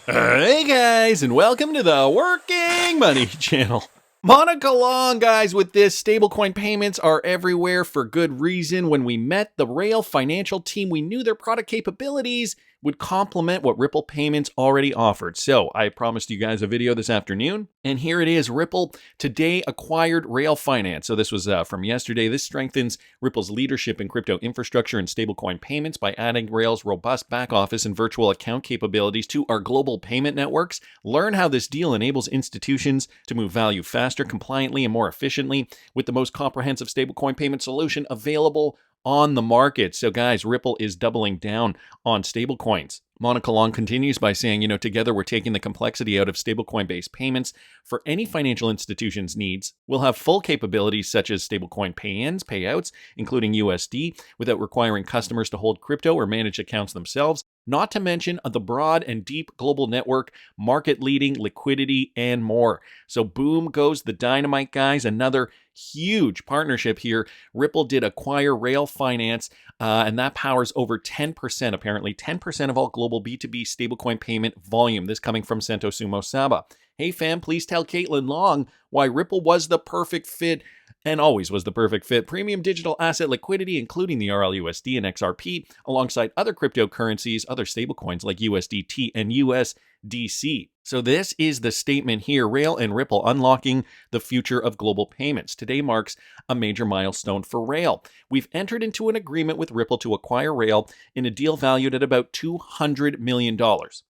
Hey guys, and welcome to the Working Money Channel. Monica Long, guys, with this. Stablecoin payments are everywhere for good reason. When we met the Rail financial team, we knew their product capabilities would complement what Ripple Payments already offered. So I promised you guys a video this afternoon, and here it is. Ripple today acquired Rail Finance. So this was from yesterday. This strengthens Ripple's leadership in crypto infrastructure and stablecoin payments by adding Rail's robust back office and virtual account capabilities to our global payment networks. Learn how this deal enables institutions to move value faster, compliantly, and more efficiently with the most comprehensive stablecoin payment solution available on the market. So guys, Ripple is doubling down on stablecoins. Monica Long continues by saying, together we're taking the complexity out of stablecoin-based payments for any financial institution's needs. We'll have full capabilities such as stablecoin pay-ins, payouts, including USD, without requiring customers to hold crypto or manage accounts themselves. Not to mention the broad and deep global network, market-leading liquidity, and more. So boom goes the dynamite, guys. Another huge partnership here. Ripple did acquire Rail Finance, and that powers over 10%, apparently 10% of all global B2B stablecoin payment volume. This coming from Sentosumo Saba. Hey fam, please tell Caitlin Long why Ripple was the perfect fit and always was the perfect fit. Premium digital asset liquidity, including the RLUSD and XRP, alongside other cryptocurrencies, other stablecoins like USDT and USDC. So this is the statement here. Rail and Ripple unlocking the future of global payments. Today marks a major milestone for Rail. We've entered into an agreement with Ripple to acquire Rail in a deal valued at about $200 million.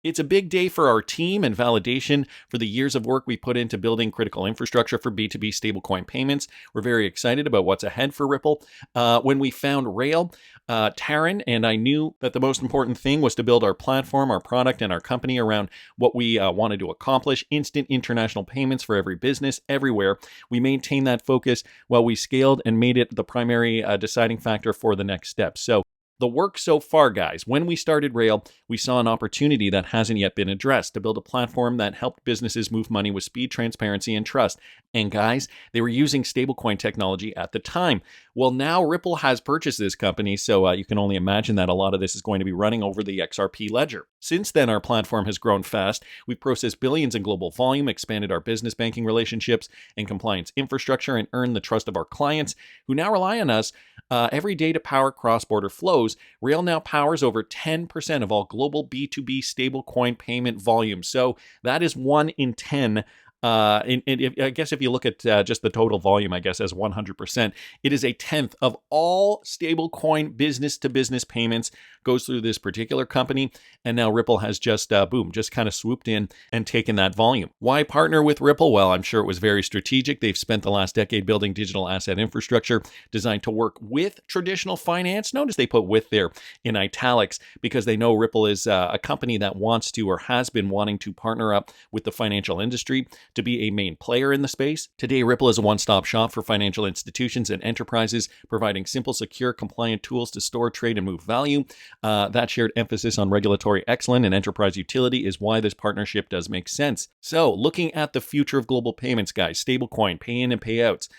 It's a big day for our team and validation for the years of work we put into building critical infrastructure for B2B stablecoin payments. We're very excited about what's ahead for Ripple. When we found Rail, Taryn and I knew that the most important thing was to build our platform, our product, and our company around what we wanted to accomplish: instant international payments for every business, everywhere. We maintained that focus while we scaled and made it the primary deciding factor for the next step. So the work so far, guys, when we started Rail, we saw an opportunity that hasn't yet been addressed to build a platform that helped businesses move money with speed, transparency, and trust. And guys, they were using stablecoin technology at the time. Well, now Ripple has purchased this company, so you can only imagine that a lot of this is going to be running over the XRP ledger. Since then, our platform has grown fast. We've processed billions in global volume, expanded our business banking relationships and compliance infrastructure, and earned the trust of our clients, who now rely on us every day to power cross-border flows. Rail now powers over 10% of all global B2B stablecoin payment volume. So that is 1 in 10. I guess if you look at just the total volume, I guess as 100%, it is a tenth of all stablecoin business-to-business payments goes through this particular company. And now Ripple has just, just kind of swooped in and taken that volume. Why partner with Ripple? Well, I'm sure it was very strategic. They've spent the last decade building digital asset infrastructure designed to work with traditional finance. Notice they put "with" there in italics because they know Ripple is a company that wants to, or has been wanting to, partner up with the financial industry to be a main player in the space. Today, Ripple is a one-stop shop for financial institutions and enterprises, providing simple, secure, compliant tools to store, trade, and move value. That shared emphasis on regulatory excellence and enterprise utility is why this partnership does make sense. So, looking at the future of global payments, guys, stablecoin, pay-in and payouts,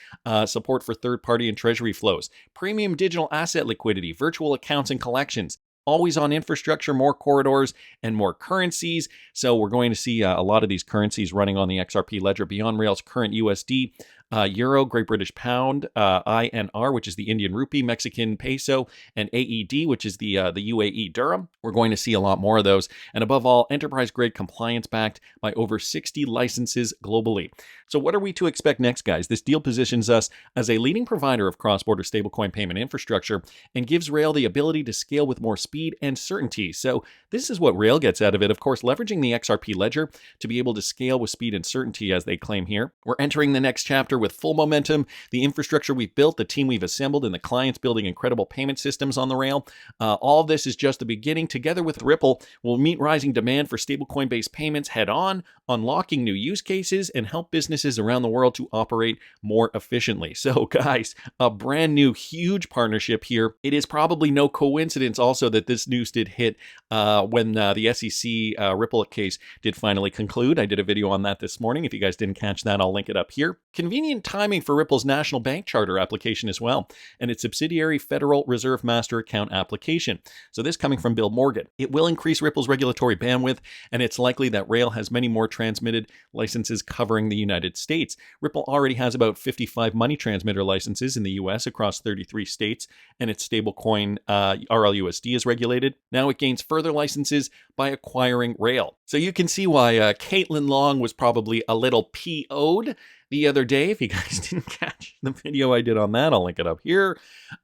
support for third-party and treasury flows, premium digital asset liquidity, virtual accounts and collections, always on infrastructure, more corridors, and more currencies. So we're going to see a lot of these currencies running on the XRP ledger beyond Rail's current USD, Euro, Great British Pound, INR, which is the Indian Rupee, Mexican Peso, and AED, which is the UAE Dirham. We're going to see a lot more of those. And above all, enterprise-grade compliance backed by over 60 licenses globally. So what are we to expect next, guys? This deal positions us as a leading provider of cross-border stablecoin payment infrastructure and gives Rail the ability to scale with more speed and certainty. So this is what Rail gets out of it. Of course, leveraging the XRP ledger to be able to scale with speed and certainty, as they claim here. We're entering the next chapter with full momentum. The infrastructure we've built, the team we've assembled, and the clients building incredible payment systems on the Rail. All of this is just the beginning. Together with Ripple, we'll meet rising demand for stablecoin-based payments head on, unlocking new use cases, and help businesses around the world to operate more efficiently. So guys, a brand new huge partnership here. It is probably no coincidence also that this news did hit when the SEC Ripple case did finally conclude. I did a video on that this morning. If you guys didn't catch that, I'll link it up here. Convenient convenient timing for Ripple's national bank charter application as well, and its subsidiary Federal Reserve Master Account application. So this coming from Bill Morgan. It will increase Ripple's regulatory bandwidth, and it's likely that Rail has many more transmitted licenses covering the United States. Ripple already has about 55 money transmitter licenses in the US across 33 states, and its stablecoin RLUSD is regulated. Now it gains further licenses by acquiring Rail. So you can see why Caitlin Long was probably a little PO'd the other day. If you guys didn't catch the video I did on that, I'll link it up here.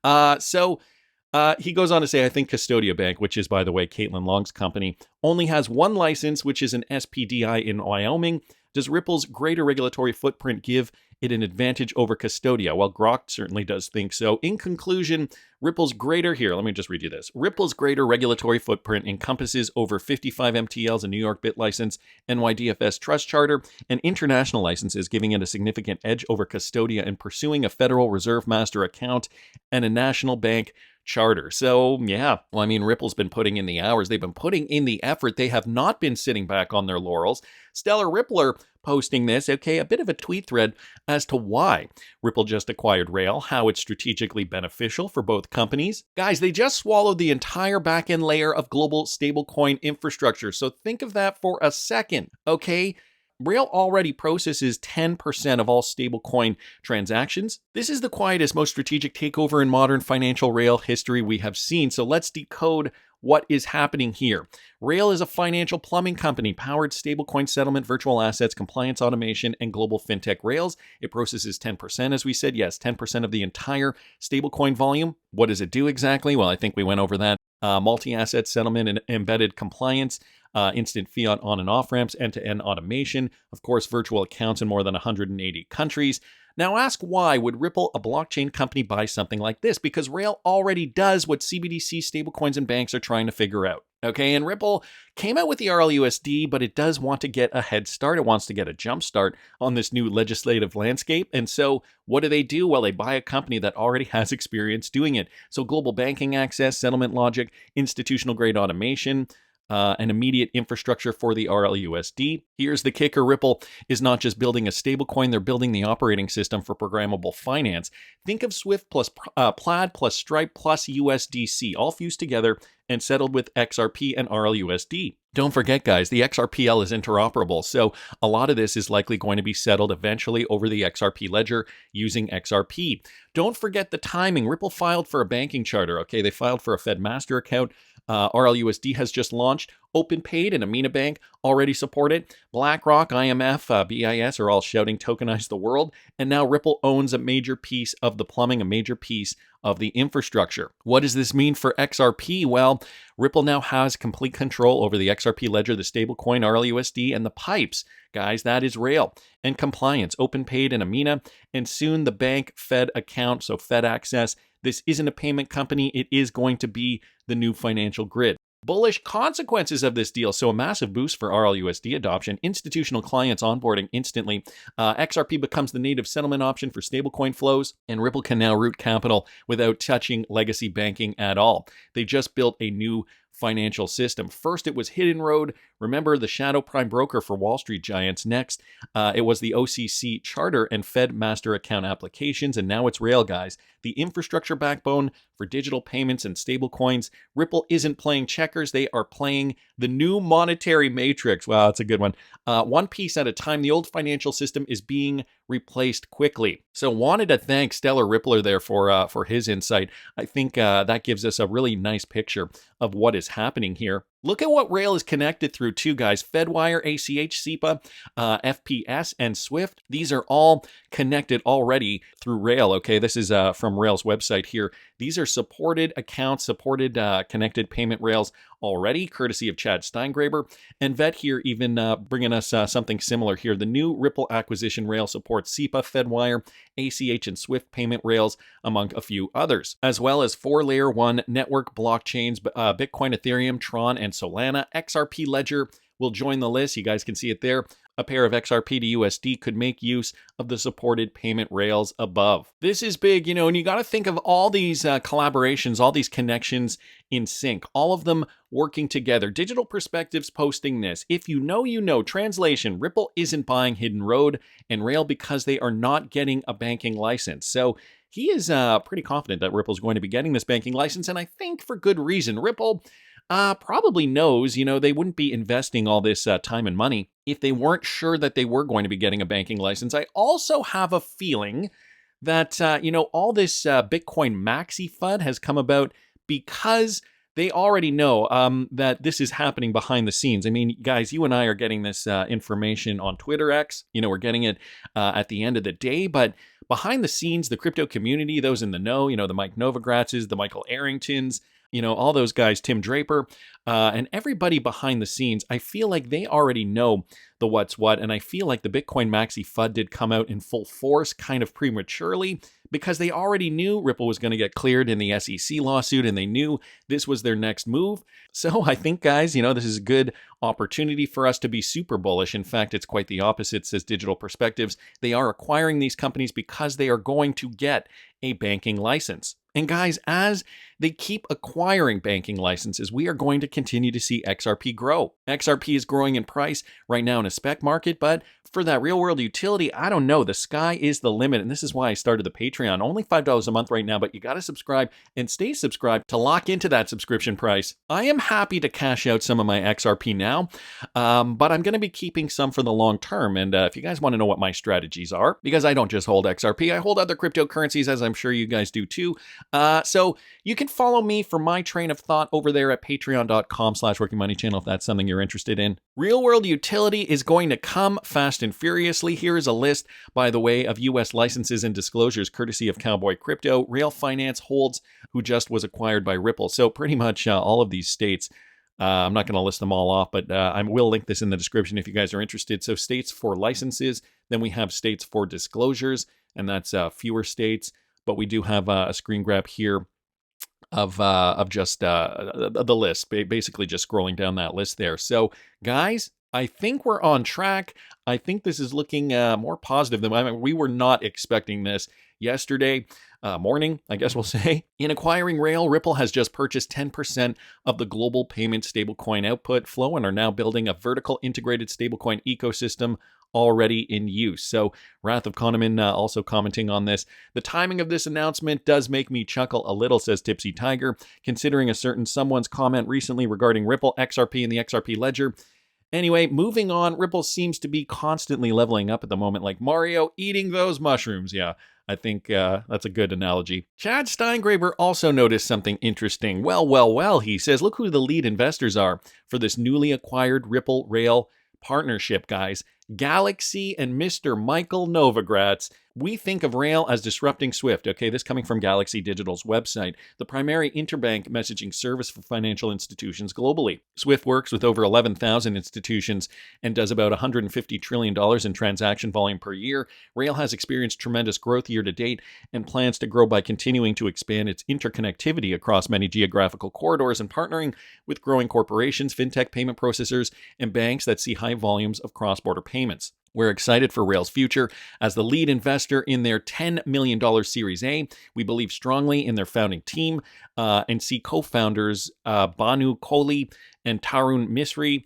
He goes on to say, I think Custodia Bank, which is, by the way, Caitlin Long's company, only has one license, which is an SPDI in Wyoming. Does Ripple's greater regulatory footprint give it an advantage over Custodia? Well, Grok certainly does think so. In conclusion, Ripple's greater regulatory footprint encompasses over 55 MTLs, a New York BIT license, NYDFS trust charter, and international licenses, giving it a significant edge over Custodia in pursuing a Federal Reserve Master account and a national bank charter. So yeah, well, I mean, Ripple's been putting in the hours. They've been putting in the effort. They have not been sitting back on their laurels. Stellar Rippler posting this, a bit of a tweet thread as to why Ripple just acquired Rail, how it's strategically beneficial for both companies. Guys, they just swallowed the entire backend layer of global stablecoin infrastructure. So think of that for a second, okay? Rail already processes 10% of all stablecoin transactions. This is the quietest, most strategic takeover in modern financial rail history we have seen. So let's decode what is happening here. Rail is a financial plumbing company, powered stablecoin settlement, virtual assets, compliance automation, and global fintech rails. It processes 10%, as we said. Yes, 10% of the entire stablecoin volume. What does it do exactly? Well, I think we went over that. Multi-asset settlement and embedded compliance, instant fiat on and off ramps, end-to-end automation, of course, virtual accounts in more than 180 countries. Now ask why would Ripple, a blockchain company, buy something like this? Because Rail already does what CBDC stablecoins and banks are trying to figure out. Okay, and Ripple came out with the RLUSD, but it does want to get a head start. It wants to get a jump start on this new legislative landscape. And so what do? Well, they buy a company that already has experience doing it. So global banking access, settlement logic, institutional grade automation, an immediate infrastructure for the RLUSD. Here's the kicker. Ripple is not just building a stablecoin, they're building the operating system for programmable finance. Think of Swift plus Plaid plus Stripe plus USDC, all fused together and settled with XRP and RLUSD. Don't forget, guys, the XRPL is interoperable, so a lot of this is likely going to be settled eventually over the XRP ledger using XRP. Don't forget the timing. Ripple filed for a banking charter, okay? They filed for a Fed Master account. RLUSD has just launched. OpenPaid and Amina Bank already support it. BlackRock, IMF, BIS are all shouting tokenize the world. And now Ripple owns a major piece of the plumbing, a major piece of the infrastructure. What does this mean for XRP? Well, Ripple now has complete control over the XRP ledger, the stablecoin, RLUSD, and the pipes. Guys, that is Rail. And compliance, OpenPaid and Amina, and soon the bank Fed account, so Fed access. This isn't a payment company. It is going to be the new financial grid. Bullish consequences of this deal. So a massive boost for RLUSD adoption, institutional clients onboarding instantly. XRP becomes the native settlement option for stablecoin flows, and Ripple can now route capital without touching legacy banking at all. They just built a new financial system. First, it was Hidden Road. Remember, the shadow prime broker for Wall Street giants. Next, it was the OCC charter and Fed master account applications. And now it's Rail, guys, the infrastructure backbone for digital payments and stablecoins. Ripple isn't playing checkers. They are playing the new monetary matrix. Wow, that's a good one. One piece at a time. The old financial system is being replaced quickly. So wanted to thank Stellar Rippler there for his insight. I think that gives us a really nice picture of what is happening here. Look at what Rail is connected through too, guys. Fedwire, ACH, SEPA, FPS, and Swift. These are all connected already through Rail, okay? This is from Rail's website here. These are supported accounts, supported connected payment rails already, courtesy of Chad Steingraber. And Vet here even bringing us something similar here. The new Ripple acquisition rail supports SEPA, Fedwire, ACH, and Swift payment rails, among a few others, as well as 4 Layer 1 network blockchains, Bitcoin, Ethereum, Tron, and Solana. XRP Ledger will join the list. You guys can see it there. a pair of XRP to USD could make use of the supported payment rails above. This is big, and you got to think of all these collaborations, all these connections in sync, all of them working together. Digital Perspectives posting this. If you know, you know. Translation, Ripple isn't buying Hidden Road and Rail because they are not getting a banking license. So he is pretty confident that Ripple is going to be getting this banking license, and I think for good reason. Ripple probably knows, they wouldn't be investing all this time and money if they weren't sure that they were going to be getting a banking license. I also have a feeling that, all this Bitcoin maxi FUD has come about because they already know that this is happening behind the scenes. I mean, guys, you and I are getting this information on Twitter X. We're getting it at the end of the day, but behind the scenes, the crypto community, those in the know, the Mike Novogratzes, the Michael Arringtons, all those guys, Tim Draper, and everybody behind the scenes, I feel like they already know the what's what, and I feel like the Bitcoin maxi FUD did come out in full force kind of prematurely because they already knew Ripple was going to get cleared in the SEC lawsuit, and they knew this was their next move. So I think, guys, this is a good opportunity for us to be super bullish. In fact, it's quite the opposite, says Digital Perspectives. They are acquiring these companies because they are going to get a banking license. And guys, as they keep acquiring banking licenses, we are going to continue to see XRP grow. XRP is growing in price right now in a spec market, but for that real world utility, I don't know. The sky is the limit. And this is why I started the Patreon. Only $5 a month right now, but you got to subscribe and stay subscribed to lock into that subscription price. I am happy to cash out some of my XRP now, but I'm going to be keeping some for the long term. And if you guys want to know what my strategies are, because I don't just hold XRP, I hold other cryptocurrencies, as I'm sure you guys do too. So you can follow me for my train of thought over there at patreon.com/workingmoneychannel if that's something you're interested in. Real world utility is going to come fast and furiously. Here is a list, by the way, of U.S. licenses and disclosures courtesy of Cowboy Crypto. Rail Finance holds, who just was acquired by Ripple. So pretty much all of these states. I'm not going to list them all off, but I will link this in the description if you guys are interested. So states for licenses, then we have states for disclosures, and that's fewer states. But we do have a screen grab here of just the list, basically just scrolling down that list there. So, guys, I think we're on track. I think this is looking more positive than we were not expecting this yesterday morning, I guess we'll say. In acquiring Rail, Ripple has just purchased 10% of the global payment stablecoin output flow and are now building a vertical integrated stablecoin ecosystem already in use. So Wrath of Kahneman also commenting on this. The timing of this announcement does make me chuckle a little, says Tipsy Tiger, considering a certain someone's comment recently regarding Ripple, XRP, and the XRP ledger. Anyway, moving on, Ripple seems to be constantly leveling up at the moment, like Mario eating those mushrooms. Yeah, I think that's a good analogy. Chad Steingraber also noticed something interesting. Well, he says, look who the lead investors are for this newly acquired Ripple Rail partnership, guys. Galaxy and Mr. Michael Novogratz. We think of Rail as disrupting SWIFT. Okay, this coming from Galaxy Digital's website, the primary interbank messaging service for financial institutions globally. SWIFT works with over 11,000 institutions and does about $150 trillion in transaction volume per year. Rail has experienced tremendous growth year to date and plans to grow by continuing to expand its interconnectivity across many geographical corridors and partnering with growing corporations, fintech payment processors, and banks that see high volumes of cross-border payments. We're excited for Rail's future. As the lead investor in their $10 million Series A, we believe strongly in their founding team and see co-founders Banu Kohli and Tarun Mistry,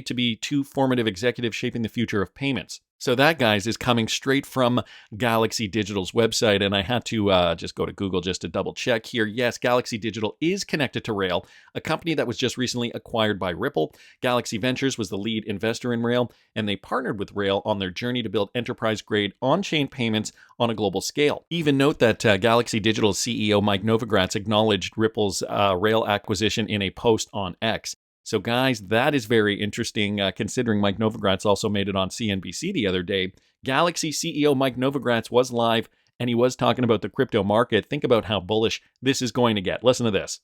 to be two formative executives shaping the future of payments. So that, guys, is coming straight from Galaxy Digital's website, and I had to just go to Google just to double check here. Yes, Galaxy Digital is connected to Rail, a company that was just recently acquired by Ripple. Galaxy Ventures was the lead investor in Rail, and they partnered with Rail on their journey to build enterprise-grade on-chain payments on a global scale. Even note that Galaxy Digital's CEO Mike Novogratz acknowledged Ripple's Rail acquisition in a post on X. So, guys, that is very interesting, considering Mike Novogratz also made it on CNBC the other day. Galaxy CEO Mike Novogratz was live, and he was talking about the crypto market. Think about how bullish this is going to get. Listen to this.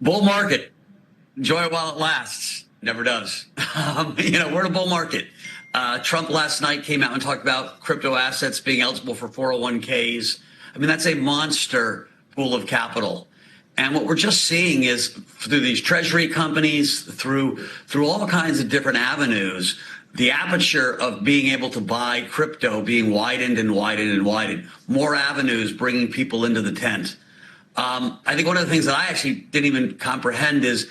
Bull market. Enjoy it while it lasts. Never does. We're in a bull market. Trump last night came out and talked about crypto assets being eligible for 401ks. I mean, that's a monster pool of capital. And what we're just seeing is through these treasury companies, through all kinds of different avenues, the aperture of being able to buy crypto being widened and widened and widened. More avenues bringing people into the tent. I think one of the things that I actually didn't even comprehend is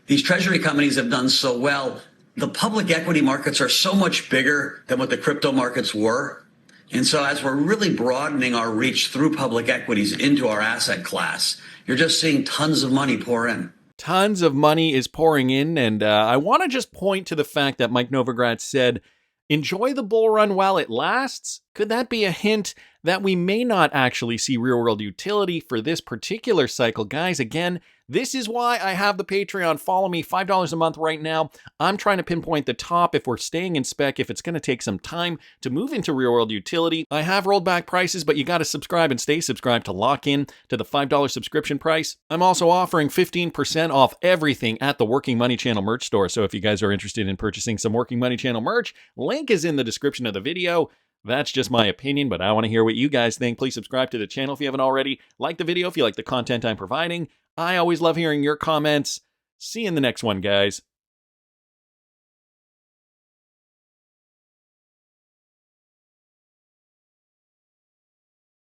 these treasury companies have done so well. The public equity markets are so much bigger than what the crypto markets were. And so as we're really broadening our reach through public equities into our asset class, you're just seeing tons of money pour in. Tons of money is pouring in, and I want to just point to the fact that Mike Novogratz said, enjoy the bull run while it lasts. Could that be a hint that we may not actually see real-world utility for this particular cycle? Guys, again, this is why I have the Patreon. Follow me, $5 a month right now. I'm trying to pinpoint the top if we're staying in spec, if it's going to take some time to move into real-world utility. I have rolled back prices, but you got to subscribe and stay subscribed to lock in to the $5 subscription price. I'm also offering 15% off everything at the Working Money Channel merch store. So if you guys are interested in purchasing some Working Money Channel merch, link is in the description of the video. That's just my opinion, but I want to hear what you guys think. Please subscribe to the channel if you haven't already. Like the video if you like the content I'm providing. I always love hearing your comments. See you in the next one, guys.